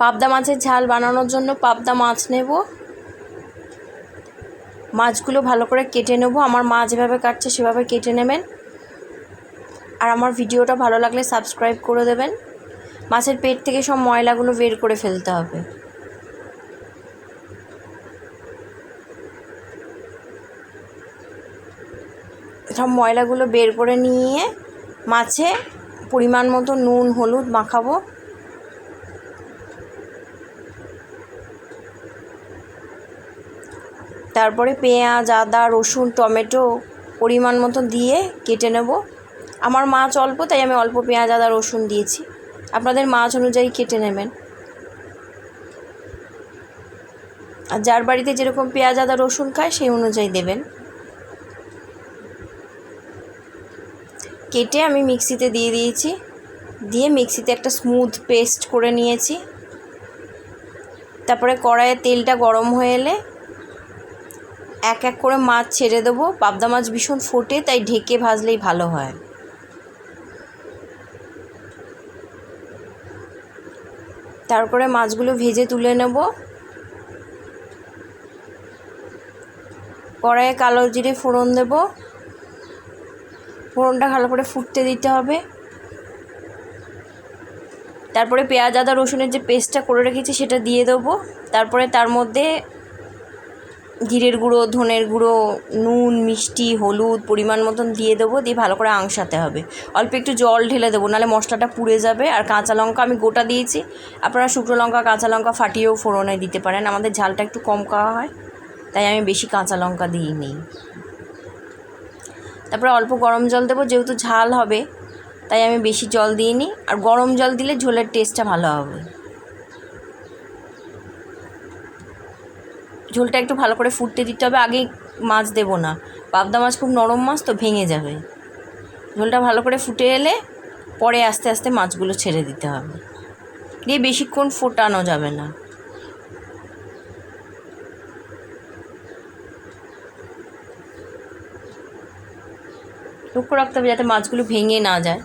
পাবদা মাছের ঝাল বানানোর জন্য পাবদা মাছ নেব। মাছগুলো ভালো করে কেটে নেব। আমার মা যেভাবে কাটছে সেভাবে কেটে নেবেন। আর আমার ভিডিওটা ভালো লাগলে সাবস্ক্রাইব করে দেবেন। মাছের পেট থেকে সব ময়লাগুলো বের করে ফেলতে হবে। সব ময়লাগুলো বের করে নিয়ে মাছে পরিমাণ মতো নুন হলুদ মাখাবো। তারপরে পেঁয়াজ আদা রসুন টমেটো পরিমাণ মতো দিয়ে কেটে নেব। আমার মাছ অল্প, তাই আমি অল্প পেঁয়াজ আদা রসুন দিয়েছি। আপনাদের মাছ অনুযায়ী কেটে নেবেন। আর যার বাড়িতে যেরকম পেঁয়াজ আদা রসুন খায় সেই অনুযায়ী দেবেন। কেটে আমি মিক্সিতে দিয়ে দিয়েছি। দিয়ে মিক্সিতে একটা স্মুথ পেস্ট করে নিয়েছি। তারপরে কড়াইয়ে তেলটা গরম হয়ে এলে এক এক করে মাছ ছেড়ে দেবো। পাবদা মাছ ভীষণ ফোটে, তাই ঢেকে ভাজলেই ভালো হয়। তারপরে মাছগুলো ভেজে তুলে নেব। কড়াইয়ে কালো জিরে ফোড়ন দেব। ফোড়নটা ভালো করে ফুটতে দিতে হবে। তারপরে পেঁয়াজ আদা রসুনের যে পেস্টটা করে রেখেছি সেটা দিয়ে দেবো। তারপরে তার মধ্যে জিরের গুঁড়ো ধনের গুঁড়ো নুন মিষ্টি হলুদ পরিমাণ মতন দিয়ে দেবো। দিয়ে ভালো করে আংশাতে হবে। অল্প একটু জল ঢেলে দেবো, নাহলে মশলাটা পুড়ে যাবে। আর কাঁচা লঙ্কা আমি গোটা দিয়েছি, আপনারা শুকনো লঙ্কা কাঁচা লঙ্কা ফাটিয়েও ফোড়নে দিতে পারেন। আমাদের ঝালটা একটু কম খাওয়া হয়, তাই আমি বেশি কাঁচা লঙ্কা দিইনি। তারপরে অল্প গরম জল দেবো, যেহেতু ঝাল হবে তাই আমি বেশি জল দিইনি। আর গরম জল দিলে ঝোলের টেস্টটা ভালো হবে। ঝোলটা একটু ভালো করে ফুটতে দিতে হবে। আগেই মাছ দেবো না, পাবদা মাছ খুব নরম মাছ তো ভেঙে যাবে। ঝোলটা ভালো করে ফুটে এলে পরে আস্তে আস্তে মাছগুলো ছেড়ে দিতে হবে। দিয়ে বেশিক্ষণ ফোটানো যাবে না। লক্ষ্য রাখতে হবে যাতে মাছগুলো ভেঙে না যায়।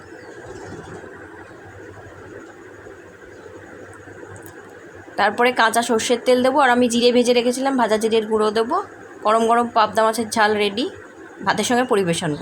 তারপরে কাঁচা সর্ষের তেল দেবো। আর আমি জিরে ভেজে রেখেছিলাম, ভাজা জিরের গুঁড়ো দেবো। গরম গরম পাবদা মাছের ঝাল রেডি। ভাতের সঙ্গে পরিবেশন করব।